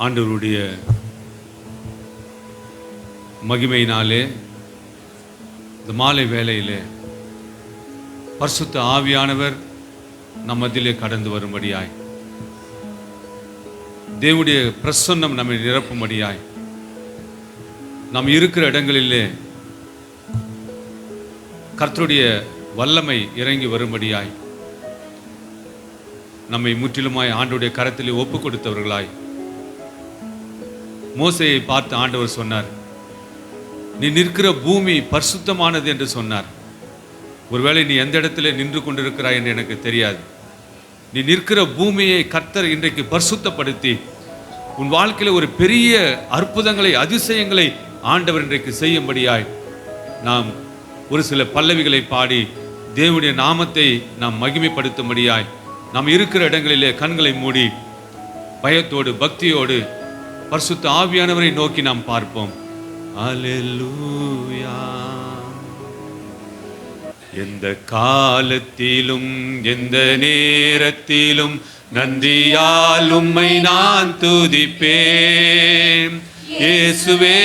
ஆண்டவருடைய மகிமையினாலே இந்த மாலை வேளையிலே பரிசுத்த ஆவியானவர் நம் மத்தியிலே கடந்து வரும்படியாய், தேவனுடைய பிரசன்னம் நம்மை நிரப்பும்படியாய், நாம் இருக்கிற இடங்களிலே கர்த்தருடைய வல்லமை இறங்கி வரும்படியாய், நம்மை முற்றிலுமாய் ஆண்டவருடைய கரத்திலே ஒப்பு கொடுத்தவர்களாய், மோசேயை பார்த்து ஆண்டவர் சொன்னார், நீ நிற்கிற பூமி பரிசுத்தமானது என்று சொன்னார். ஒருவேளை நீ எந்த இடத்துல நின்று கொண்டிருக்கிறாய் என்று எனக்கு தெரியாது. நீ நிற்கிற பூமியை கர்த்தர் இன்றைக்கு பரிசுத்தப்படுத்தி உன் வாழ்க்கையில் ஒரு பெரிய அற்புதங்களை, அதிசயங்களை ஆண்டவர் இன்றைக்கு செய்யும்படியாய் நாம் ஒரு சில பல்லவிகளை பாடி தேவனுடைய நாமத்தை நாம் மகிமைப்படுத்தும்படியாய், நாம் இருக்கிற இடங்களிலே கண்களை மூடி பயத்தோடு பக்தியோடு பரிசுத்த ஆவியானவரை நோக்கி நாம் பார்ப்போம். அல்லேலூயா. எந்த காலத்திலும் எந்த நேரத்திலும் நன்றியால் உம்மை நான் துதிப்பேன். இயேசுவே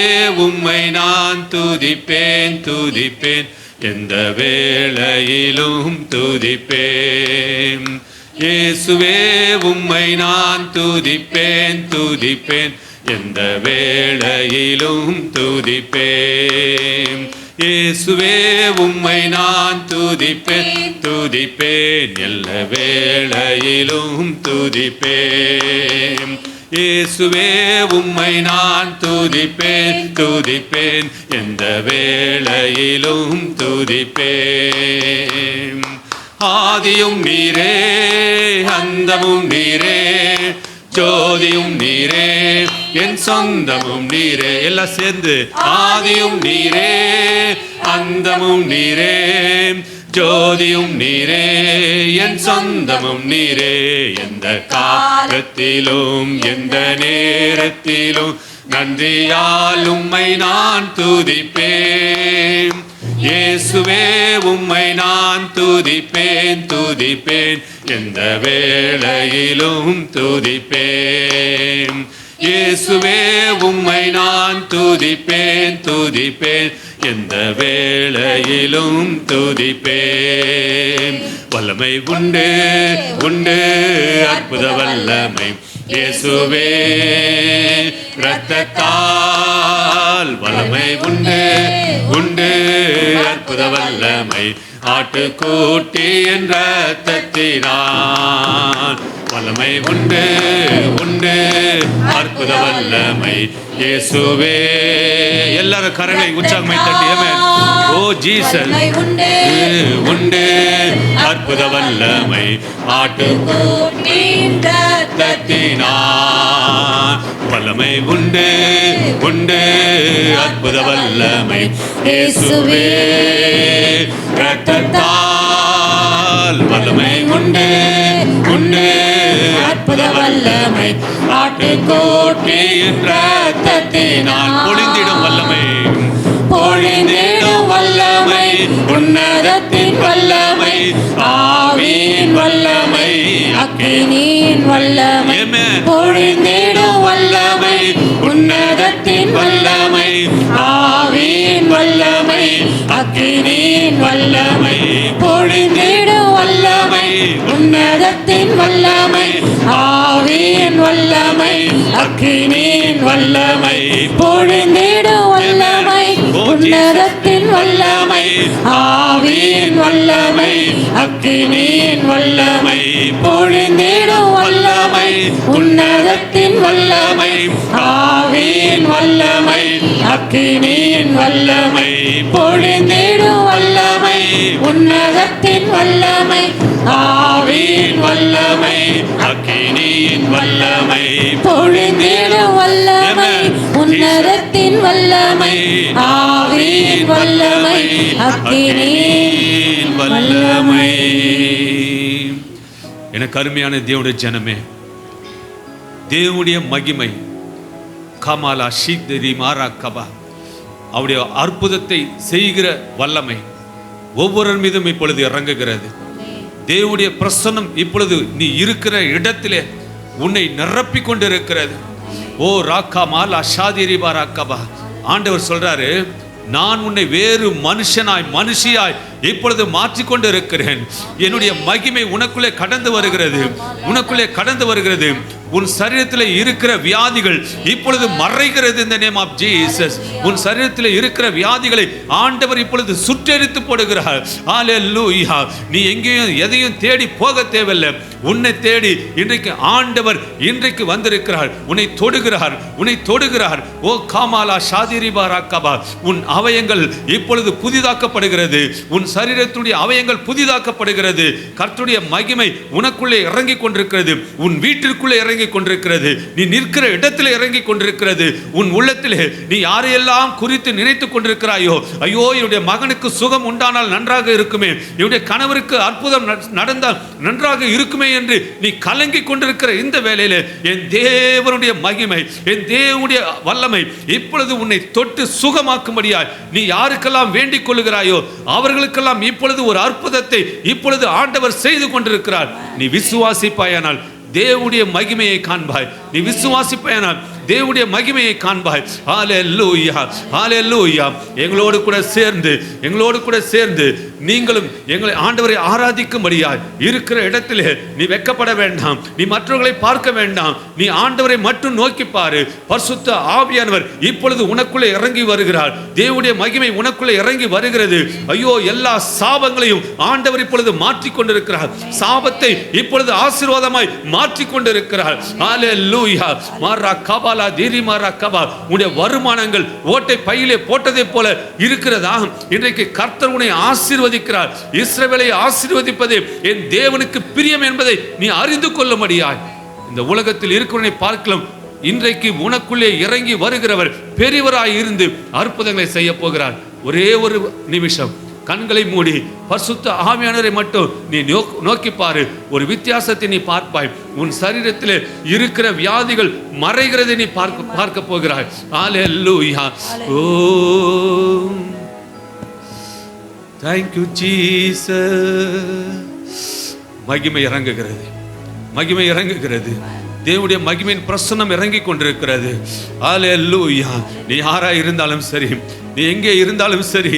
உம்மை நான் துதிப்பேன், துதிப்பேன், எந்த வேளையிலும் துதிப்பேன். இயேசுவே உம்மை நான் துதிப்பேன், துதிப்பேன், எந்த வேளையிலும் துதிப்பேன். இயேசுவே உம்மை நான் துதிப்பேன், துதிப்பேன், எல்லா வேளையிலும் துதிப்பேன். இயேசுவே உம்மை நான் துதிப்பேன், துதிப்பேன், எந்த வேளையிலும் துதிப்பேன். ஆதியும் நீரே, அந்தமும் நீரே, ஜோதியும் நீரே, என் சொந்தமும் நீரே. எல்லாம் சேர்ந்து ஆதியும் நீரே, அந்தமும் நீரே, ஜோதியும் நீரே, என் சொந்தமும் நீரே. எந்த காலத்திலும் எந்த நேரத்திலும் நன்றியால் உம்மை நான் துதிப்பேன். இயேசுவே உம்மை நான் துதிப்பேன், துதிப்பேன், எந்த வேளையிலும் துதிப்பேன். இயேசுவே உம்மை நான் துதிப்பேன், துதிப்பேன், எந்த வேளையிலும் துதிப்பேன். வல்லமை உண்டு உண்டு, அற்புத வல்லமை இயேசுவே இரத்தத்தால். வல்லமை உண்டு உண்டு, அற்புத வல்லமை ஆட்டுக்குட்டி என்ற இரத்தத்தினால். வல்லமை உண்டு உண்டு, அற்புத வல்லமை இயேசுவே. எல்லாரும் கரங்களை உற்சாகமை தட்டி ஆமென். ஓ ஜீசஸ். உண்டு அற்புத வல்லமை ஆட்டுக்குட்டி இரத்தத்தினால். வல்லமை உண்டு உண்டு, அற்புத வல்லமை இயேசுவே இரத்தத்தால். வல்லமை உண்டு உண்டு, அற்புத வல்லமை ஆட்டுக்குட்டி இரத்தத்தினால். பொழிந்திடும் வல்லமை, பொழிந்திடும் வல்லமை, உன்னதத்தின் வல்லமை, ஆவியின் வல்லமை, அக்கினியின் வல்லமை. பொழிந்திடும் வல்லமை, உன்னதத்தின் வல்லமை, ஆவியின் வல்லமை, அக்கினியின் வல்லமை. பொழிந்திடும் வல்லமை, உன்னதத்தின் வல்லமை, ஆவியின் வல்லமை, அக்கினியின் வல்லமை. பொழிந்திடும் வல்லமை, உன்னதத்தின் வல்லமை, ஆவியின் வல்லமை, அக்கினியின் வல்லமை. பொழிந்திடும் வல்லமை, உன்னதத்தின் வல்லமை, ஆவியின் வல்லமை, அக்கினியின் வல்லமை. பொழிந்திடும் வல்லமை, உன்னதத்தின் வல்லமை, ஆவியின் வல்லமை, அக்கினியின் வல்லமை. பொழிந்திடும் வல்லமை, உன்னதத்தின் வல்லமை, ஆவியின் வல்லமை, அக்கினியின் வல்லமை. எனக்கு அருமையான தேவனுடைய ஜனமே, தேவனுடைய மகிமை கமாலா ஷீக்தரி மாரா கபா, அவருடைய அற்புதத்தை செய்கிற வல்லமை ஒவ்வொரு மீதும் இப்பொழுது இறங்குகிறது. தேவனுடைய பிரசன்னம் இப்பொழுது நீ இருக்கிற இடத்திலே உன்னை நிரப்பிக் கொண்டிருக்கிறது. ஓ ராக்கா மாலா ஷாதிரிபா ராக்கபா. ஆண்டவர் சொல்றாரு, நான் உன்னை வேறு மனுஷியாய் இப்பொழுது மாற்றிக்கொண்டு இருக்கிறேன். என்னுடைய மகிமை உனக்குள்ளே கடந்து வருகிறது, உனக்குள்ளே கடந்து வருகிறது. உன் சரீரத்தில் இருக்கிற வியாதிகள் இப்பொழுது மறைகிறது. இந்த நேம் ஆஃப் ஜீசஸ். உன் சரீரத்தில் இருக்கிற வியாதிகளை ஆண்டவர் இப்பொழுது சுற்றெரித்து போடுகிறார். ஹல்லேலூயா. நீ எங்கேயும் எதையும் தேடி போக தேவையில்லை. உன்னை தேடி இன்றைக்கு ஆண்டவர் இன்றைக்கு வந்திருக்கிறார். உன்னை தொடுகிறார், உன்னை தொடுகிறார். ஓ காமாலா ஷாதிரிபா ராக்கபா. உன் அவயங்கள் இப்பொழுது புதிதாக்கப்படுகிறது. உன் சரீரத்துடைய அவயங்கள் புதிதாக்கப்படுகிறது. கர்த்தருடைய மகிமை உனக்குள்ளே இறங்கி கொண்டிருக்கிறது. உன் வீட்டிற்குள்ளே இறங்கி கொண்டிருக்கிறது. நீ நிற்கிற இடத்திலே இறங்கி கொண்டிருக்கிறது. உன் உள்ளத்திலே நீ யாரையெல்லாம் குறித்து நினைத்துக் கொண்டிருக்கிறாயோ, ஐயோ என்னுடைய மகனுக்கு சுகம் உண்டானால் நன்றாக இருக்குமே, என்னுடைய கணவருக்கு அற்புதம் நடந்தால் நன்றாக இருக்குமே என்று நீ கலங்கி கொண்டிருக்கிற இந்த வேளையிலே என் தேவனுடைய மகிமை, என் தேவனுடைய வல்லமை இப்பொழுது உன்னை தொட்டு சுகமாக்கும்படியாய் நீ யாருக்கெல்லாம் வேண்டிக் கொள்ளுகிறாயோ அவர்களுக்கெல்லாம் இப்பொழுது ஒரு அற்புதத்தை இப்பொழுது ஆண்டவர் செய்து கொண்டிருக்கிறார். நீ விசுவாசிப்பாயானால் தேவனுடைய மகிமையை காண்பாய். நீ விசுவாசிப்பாயானால் தேவனுடைய மகிமையை காண்பாய். ஹல்லேலூயா, ஹல்லேலூயா. எங்களோடு கூட சேர்ந்து நீங்களும் எங்களை ஆண்டவரை ஆராதிக்கும்படியாய் இருக்கிற இடத்திலே நீ வெட்கப்பட வேண்டாம். நீ மற்றவர்களை பார்க்க வேண்டாம். நீ ஆண்டவரை மட்டும் நோக்கி பாரு. பரிசுத்த ஆவியானவர் இப்பொழுது உனக்குள்ளே இறங்கி வருகிறார். தேவனுடைய மகிமை உனக்குள்ளே இறங்கி வருகிறது. ஐயோ, எல்லா சாபங்களையும் ஆண்டவர் இப்பொழுது மாற்றிக் கொண்டிருக்கிறார். சாபத்தை இப்பொழுது ஆசீர்வாதமாய் மாற்றிக் கொண்டிருக்கிறார். ஹல்லேலூயா. மாரா கபாலா தீரி மாரா கபா. உன்னுடைய வருமானங்கள் ஓட்டை பையிலே போட்டதை போல இருக்கிறதா? இன்றைக்கு கர்த்தர் உன்னை ஆசீர்வதிக்கிறார். இஸ்ரவேலை ஆசீர்வதிப்பது என் தேவனுக்கு பிரியம் என்பதை நீ அறிந்து கொள்ளும்படியாய் இந்த உலகத்தில் இருக்கிறவனை பார்க்கலாம். இன்றைக்கு உனக்குள்ளே இறங்கி வருகிறவர் பெரியவராய் இருந்து அற்புதங்களை செய்ய போகிறார். ஒரே ஒரு நிமிஷம் கண்களை மூடி பரிசுத்த ஆவியானவரை மட்டும் நீ நோக்கி பாரு. ஒரு வித்தியாசத்தை நீ பார்ப்பாய். உன் சரீரத்தில் இருக்கிற வியாதிகள் மறைகிறதை நீ பார்க்க போகிறாய். ஹல்லேலூயா. ஓ thank you Jesus. மகிமை இறங்குகிறது, மகிமை இறங்குகிறது. தேவனுடைய மகிமையின் பிரசன்னம் இறங்கி கொண்டிருக்கிறது. ஹல்லேலூயா. நீ யாராய் இருந்தாலும் சரி, நீ எங்கே இருந்தாலும் சரி,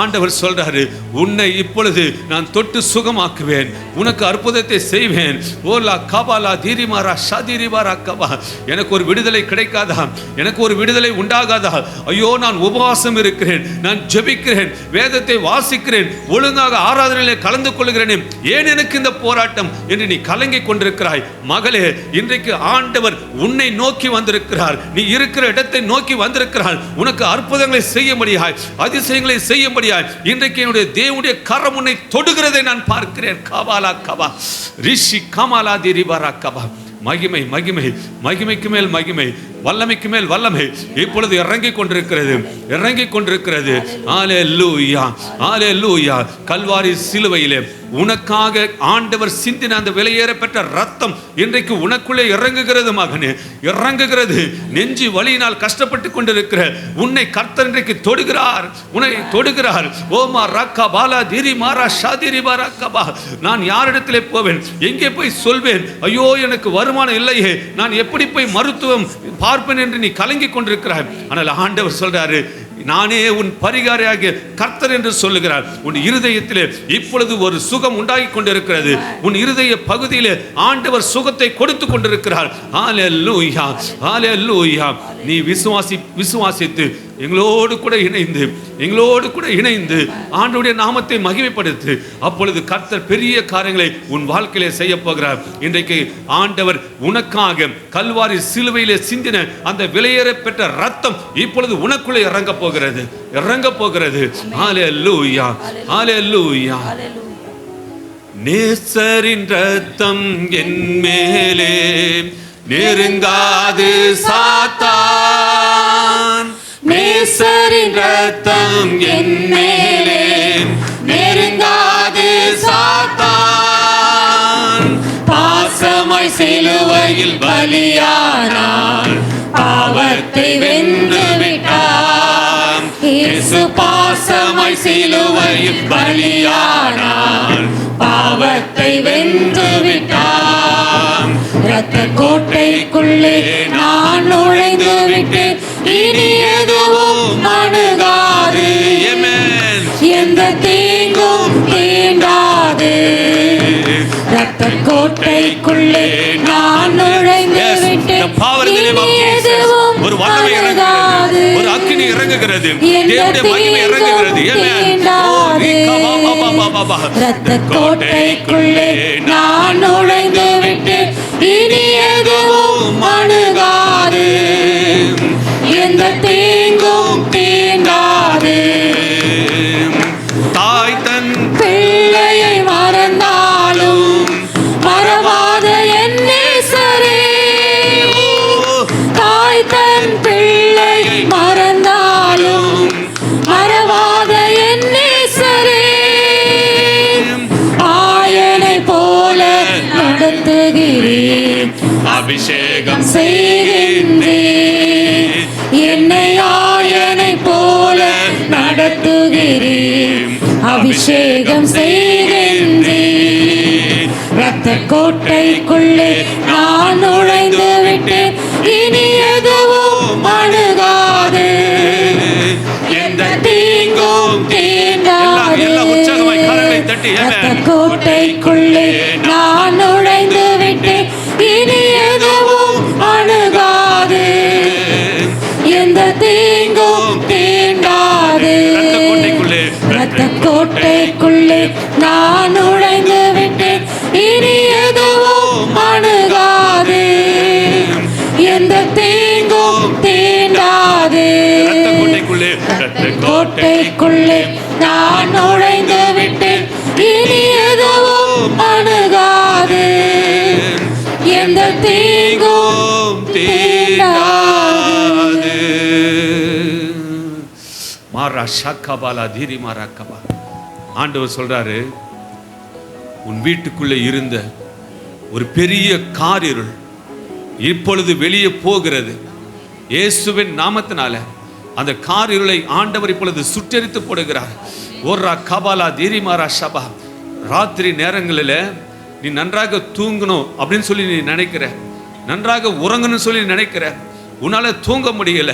ஆண்டவர் சொல்றாரு, உன்னை இப்பொழுது நான் தொட்டு சுகமாக்குவேன், உனக்கு அற்புதத்தை செய்வேன். ஓலா கபாலா தீரிமாரா ஷாதிரிபாரா கபா. எனக்கு ஒரு விடுதலை கிடைக்காதா? எனக்கு ஒரு விடுதலை உண்டாகாதா? ஐயோ, நான் உபவாசம் இருக்கிறேன், நான் ஜெபிக்கிறேன், வேதத்தை வாசிக்கிறேன், ஒழுங்காக ஆராதனையிலே கலந்து கொள்கிறேன், ஏன் எனக்கு இந்த போராட்டம் என்று நீ கலங்கி கொண்டிருக்கிறாய். மகளே, இன்றைக்கு ஆண்டவர் உன்னை நோக்கி வந்திருக்கிறார். நீ இருக்கிற இடத்தை நோக்கி வந்திருக்கிறார். உனக்கு அற்புதங்களை செய்யும்படியாய், அதிசயங்களை செய்யும்படியாய் இன்றைக்கு என்னுடைய தேவனுடைய கரம் உன்னை தொடுகிறதை நான் பார்க்கிறேன். கபாலா கபா ரிஷி கமாலா திரிபாரா கபா. மகிமை, மகிமை, மகிமைக்கு மேல் மகிமை, வல்லமைக்கு மேல் வல்லமை இப்பொழுது இறங்கி கொண்டிருக்கிறது, இறங்கி கொண்டிருக்கிறது. ஹல்லேலூயா, ஹல்லேலூயா. கல்வாரி சிலுவையிலே உனக்காக ஆண்டவர் சிந்தின அந்த விலையேற பெற்ற ரத்தம் இன்றைக்கு உனக்குள்ளே இறங்குகிறது மகனே, இறங்குகிறது. நெஞ்சு வலியினால் கஷ்டப்பட்டு கொண்டிருக்கிற உன்னை கர்த்தர் இன்றைக்கு தொடுகிறார், உன்னை தொடுகிறார். ஓமா ரக்கா பாலா திரி மாரா ஷாதிரி பாரா கபா. நான் யாரிடத்திலே போவேன், எங்கே போய் சொல்வேன்? ஐயோ, எனக்கு வருமானம் இல்லையே, நான் எப்படி போய் மருத்துவம் பார்ப்பேன் என்று நீ கலங்கி கொண்டிருக்கிறாய். ஆனால் ஆண்டவர் சொல்றாரு, நானே உன் பரிகாரியாகிய கர்த்தர் என்று சொல்லுகிறார். உன் இருதயத்திலே இப்பொழுது ஒரு சுகம் உண்டாகி கொண்டிருக்கிறது. உன் இருதய பகுதியிலே ஆண்டவர் சுகத்தை கொடுத்து கொண்டிருக்கிறார். ஹல்லேலூயா, ஹல்லேலூயா. நீ விசுவாசித்து எங்களோடு கூட இணைந்து ஆண்டவருடைய நாமத்தை மகிமைப்படுத்து. அப்பொழுது கர்த்தர் பெரிய காரியங்களை உன் வாழ்க்கையிலே செய்ய போகிறார். இன்றைக்கு ஆண்டவர் உனக்காக கல்வாரி சிலுவையிலே சிந்தின அந்த விலையேற பெற்ற ரத்தம் இப்பொழுது உனக்குள்ளே இறங்க போகிறது, இறங்க போகிறது. ஹல்லேலூயா, ஹல்லேலூயா. நேசரின் ரத்தம் என் மேலே நெருங்காது சாத்தான், நேசரின் ரத்தம் என் மேலே நெருங்காது சாத்தான். பாசமாய் சிலுவையில் பலியானார், பாவத்தை வென்று விட்டார். இயேசு பாசமாய் சிலுவையில் பலியானார், பாவத்தை வென்று விட்டார். ரத்த கோட்டைக்குள்ளே நான் நுழைந்து விட்டு இனி எதுவும் அணுகாது, எந்த தீங்கும் தீண்டாது. ரத்த கோட்டைக்குள்ளே நான் நுழைந்து விட்டு இனி எதுவும் ஒரு வல்லமை இறங்குகிறது, ஒரு அக்கினி இறங்குகிறது, தேவனுடைய மகிமை இறங்குகிறது. ரத்த கோட்டைக்குள்ளே நான் நுழைந்து விட்டு இனி எதுவும் அணுகாது, எந்த தீங்கும் தீண்டாது. தாய் தன் பிள்ளையை மறந்தாலும் மறவாத என் நேசரே, தாய் தன் பிள்ளையை மறந்தாலும் மறவாத என் நேசரே, ஆயனை போல நடத்துகிறேன், அபிஷேகம் செய்கின்றேன், என்னை ஆயனை போல நடத்துகிறேன், அபிஷேகம் செய்கின்றேன். ரத்த கோட்டைக்குள்ளே நான் நுழைந்து விட்டு இனி எதுவும் அணுகாது, எந்த தீங்கும் தீண்டாது. ரத்த கோட்டைக்குள்ளே நான் நுழைந்து விட்டு இனி எதுவும் அணுகாது, எந்த தீங்கும் தீண்டாது. ரத்த கோட்டைக்குள்ளே நான் நுழைந்து விட்டு இனி எதுவும் அணுகாது, எந்த தீங்கும் தீண்டாது. ரத்த கோட்டைக்குள்ளே நான் நுழைந்து விட்டு இனி எதுவும் அணுகாது, எந்த தீங்கும் தீண்டாது. மாரா ஷக்கபாலா தீரி மாரா கபா. ஆண்டவர் சொல்றாரு, உன் வீட்டுக்குள்ளே இருந்த ஒரு பெரிய காரிருள் இப்பொழுது வெளியே போகிறது. இயேசுவின் நாமத்தினால அந்த காரிருளை ஆண்டவர் இப்பொழுது சுட்டெரித்து போடுகிறார். ஓர்ரா கபாலா தீரி மாரா ஷபா. ராத்திரி நேரங்களில் நீ நன்றாக தூங்கணும் அப்படின்னு சொல்லி நீ நினைக்கிற, நன்றாக உறங்கணும்னு சொல்லி நினைக்கிற, உன்னால தூங்க முடியல.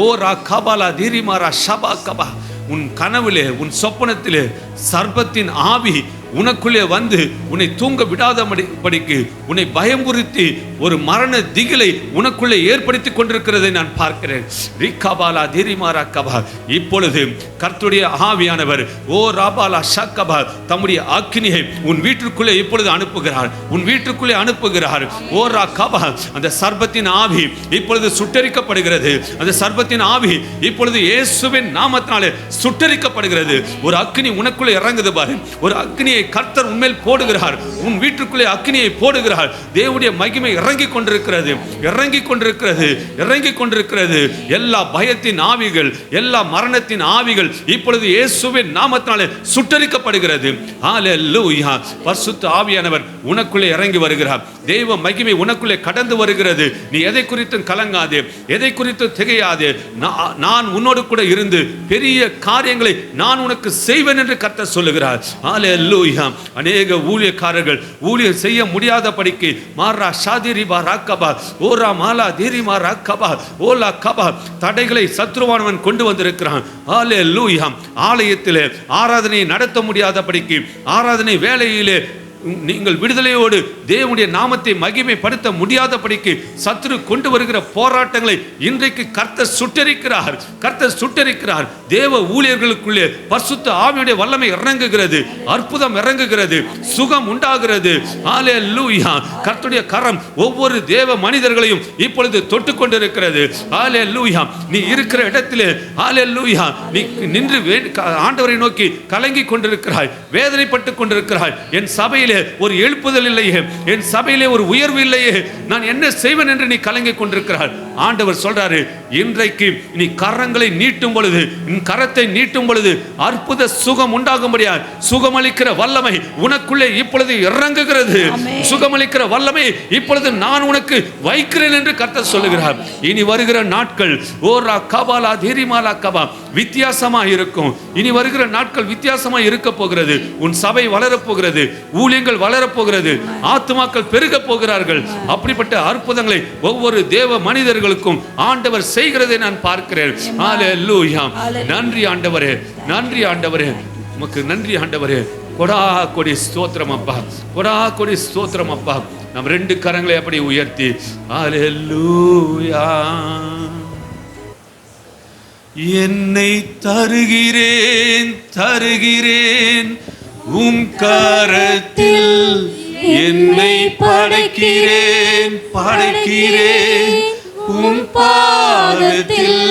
ஓ ரா கபாலா தீரி மாரா ஷபா கபா. உன் கனவிலே, உன் சொப்பனத்திலே சர்ப்பத்தின் ஆவி உனக்குள்ளே வந்து உன்னை தூங்க விடாதபடிக்கு உன்னை பயமுறுத்தி ஒரு மரண திகிலை உனக்குள்ளே ஏற்படுத்தி கொண்டிருக்கிறதை நான் பார்க்கிறேன். ரிகபாலா தீரிமாரா கபா. இப்பொழுது கர்த்தருடைய ஆவியானவர் ஓ ராபாலா ஷக்கபா தம்முடைய அக்கினியை உன் வீட்டிற்குள்ளே இப்பொழுது அனுப்புகிறார், உன் வீட்டிற்குள்ளே அனுப்புகிறார். ஓ ரா கபா. அந்த சர்ப்பத்தின் ஆவி இப்பொழுது சுட்டரிக்கப்படுகிறது. அந்த சர்ப்பத்தின் ஆவி இப்பொழுது இயேசுவின் நாமத்தினாலே சுட்டரிக்கப்படுகிறது. ஒரு அக்கினி உனக்குள்ளே இறங்குது பாரு. ஒரு அக்கினியை கர்த்தர் உன்மேல் போடுகிறார், உன் வீட்டுக்குள்ளே அக்கினியை போடுகிறார். தேவனுடைய மகிமை இறங்கிக் கொண்டிருக்கிறது, இறங்கிக் கொண்டிருக்கிறது, இறங்கிக் கொண்டிருக்கிறது. எல்லா பயத்தின் ஆவிகள், எல்லா மரணத்தின் ஆவிகள் இப்பொழுது இயேசுவின் நாமத்தினாலே சுட்டரிக்கப்படுகிறது. ஹல்லேலூயா. பரிசுத்த ஆவியானவர் உனக்குள்ளே இறங்கி வருகிறார். தேவ மகிமை உனக்குள்ளே கடந்து வருகிறது. நீ எதை குறித்தும் கலங்காதே, எதை குறித்தும் திகையாதே. நான் உன்னோடு கூட இருந்து பெரிய காரியங்களை நான் உனக்கு செய்வேன் என்று கர்த்தர் சொல்லுகிறார். ஹல்லேலூயா. அநேக ஊழியக்காரர்கள் ஊழியம் செய்ய முடியாதபடிக்கு மாரா ஷாதிரிபா ராக்கபா ஓரா மாலா தீரிமா ராக்கபா ஓலா கபா தடைகளை சத்ருவானவன் கொண்டு வந்திருக்கிறான். ஹல்லேலூயா. ஆலயத்திலே ஆராதனை நடத்த முடியாதபடிக்கு, ஆராதனை வேளையிலே நீங்கள் விடுதலையோடு தேவனுடைய நாமத்தை மகிமைப்படுத்த முடியாதபடிக்கு சத்துரு கொண்டு வருகிற போராட்டங்களை இன்றைக்கு கர்த்தர் சுட்டரிக்கிறார், கர்த்தர் சுட்டரிக்கிறார். தேவ ஊழியர்களுக்குள்ளே பரிசுத்த ஆவியுடைய வல்லமை இறங்குகிறது, அற்புதம் இறங்குகிறது, சுகம் உண்டாகிறது. ஹல்லேலூயா. கர்த்தருடைய கரம் ஒவ்வொரு தேவ மனிதர்களையும் இப்பொழுது தொட்டு கொண்டிருக்கிறது. ஹல்லேலூயா. நீ இருக்கிற இடத்திலே ஹல்லேலூயா நீ நின்று ஆண்டவரை நோக்கி கலங்கி கொண்டிருக்கிறாய், வேதனைப்பட்டு கொண்டிருக்கிறாய். என் சபையில் ஒரு எழுப்புதல் இல்லையே, என் சபையிலே ஒரு உயர்வு இல்லையே, நான் என்ன செய்வேன் என்று நீ கலங்கிக் கொண்டிருக்கிறார். ஆண்டவர் சொல்றாரு, இன்றைக்கு நீ கரங்களை நீட்டும் பொழுது, கரத்தை நீட்டும் பொழுது அற்புத சுகம் உண்டாகும்படியா சுகமளிக்கிற வல்லமை உனக்குள்ளே இப்பொழுது இறங்குகிறது. சுகமளிக்கிற வல்லமை இப்பொழுது நான் உனக்கு வைக்கிறேன் என்று கர்த்தர் சொல்லுகிறார். இனி வருகிற நாட்கள் ஓரா கபாலா தீரிமாலா கபா வித்தியாசமா இருக்கும். இனி வருகிற நாட்கள் வித்தியாசமா இருக்க போகிறது. உன் சபை வளரப் போகிறது, ஊழியங்கள் வளரப் போகிறது, ஆத்துமாக்கள் பெருக போகிறார்கள். அப்படிப்பட்ட அற்புதங்களை ஒவ்வொரு தேவ மனிதர்களுக்கும் ஆண்டவர் செய்கிறதை நான் பார்க்கிறேன். ஹல்லேலூயா. நன்றி ஆண்டவரே, நன்றி ஆண்டவரே, உமக்கு நன்றி ஆண்டவரே. கொடா கொடி ஸ்தோத்திரம் அப்பா, கொடா கொடி ஸ்தோத்திரம் அப்பா. நம் 2 கரங்களை அப்படி உயர்த்தி ஹல்லேலூயா. என்னை தருகிறேன் தருகிறேன் உம் கரத்தில், என்னை படைக்கிறேன் படைக்கிறேன் உம் பாதத்தில்,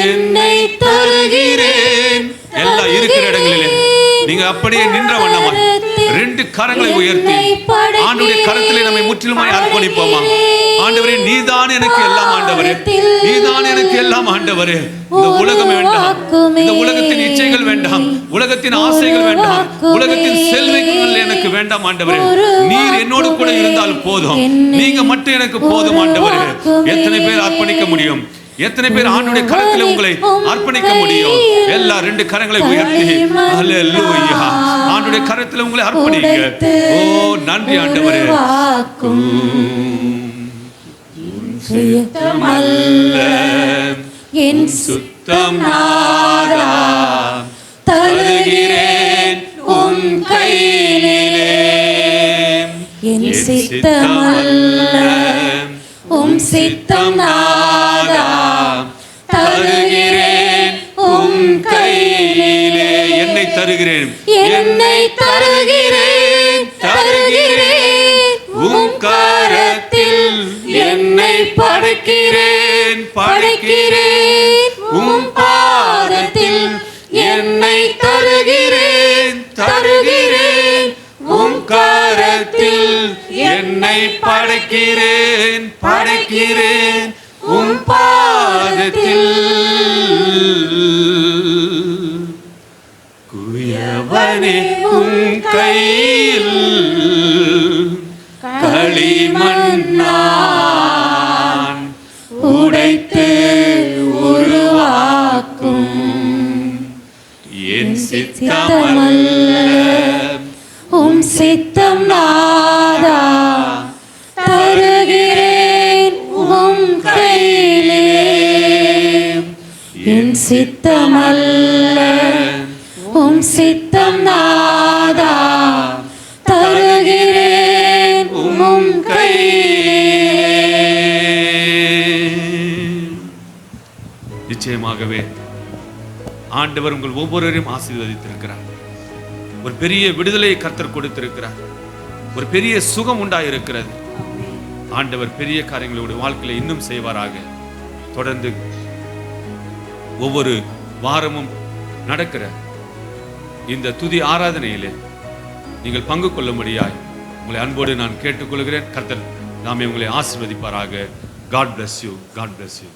என்னை தருகிறேன். எல்லாம் இருக்கிற இடங்களிலே நீங்க அப்படியே நின்ற வண்ணமா 2 கரங்களை உயர்த்தி ஆண்டவருடைய கரத்திலே நம்மை முற்றிலுமாய் அர்ப்பணிப்போமா. ஆண்டவரே, நீதான் எனக்கு எல்லாம் ஆண்டவரே, நீதான் எனக்கு எல்லாம் ஆண்டவரே. இந்த உலகம் வேண்டாம், இந்த உலகத்தின் இச்சைகள் வேண்டாம், உலகத்தின் ஆசைகள் வேண்டாம், உலகத்தின் செல்வங்கள் எனக்கு வேண்டாம் ஆண்டவரே. நீர் என்னோடு கூட இருந்தால் போதும், நீங்க மட்டும் எனக்கு போதும் ஆண்டவரே. எத்தனை பேர் அர்ப்பணிக்க முடியும்? எத்தனை பேர் ஆண்டவருடைய கரத்திலே உங்களை அர்ப்பணிக்க முடியும்? எல்லா 2 கரங்களை உயர்த்தி ஹல்லேலூயா. ஆண்டவருடைய கரத்திலே உங்களை அர்ப்பணிங்க. ஓ நன்றி ஆண்டவரே. சுத்தமல்ல என் சுத்தம் நாதா, தருகிறேன் உன் கையிலே. என் சித்தமல்ல உம் சித்தம் நாதா, தருகிறேன் உம் கையிலே. என்னை தருகிறேன், என்னை தருகிறேன் தருகிறேன் உம் கரத்தில், என்னை படைக்கிறேன் படைக்கிறேன் உம் பாதத்தில், என்னை தருகிறேன் தருகிறேன் உம் கரத்தில், என்னை படைக்கிறேன் படைக்கிறேன் உம் பாதத்தில். குயவனே உம் கையில் களிமண்ணான் உடைத்து உருவாக்கும். என் சித்தமல்ல உம் சித்தம் நாதா, தருகிறேன் உம் கையிலே. என் சித்தமல்ல உம் சித்தம் நாதா, தருகிறேன் உம் கையிலே. நிச்சயமாகவே ஆண்டவர் உங்கள் ஒவ்வொருவரையும் ஆசீர்வதித்திருக்கிறார். ஒரு பெரிய விடுதலையை கர்த்தர் கொடுத்திருக்கிறார். ஒரு பெரிய சுகம் உண்டாயிருக்கிறது. ஆண்டவர் பெரிய காரியங்களோட வாழ்க்கையில இன்னும் செய்வாராக. தொடர்ந்து ஒவ்வொரு வாரமும் நடக்கிற இந்த துதி ஆராதனையிலே நீங்கள் பங்கு கொள்ளும்படியாய் உங்களை அன்போடு நான் கேட்டுக்கொள்கிறேன். கர்த்தர் நாமே உங்களை ஆசீர்வதிப்பாராக. God bless you. God bless you.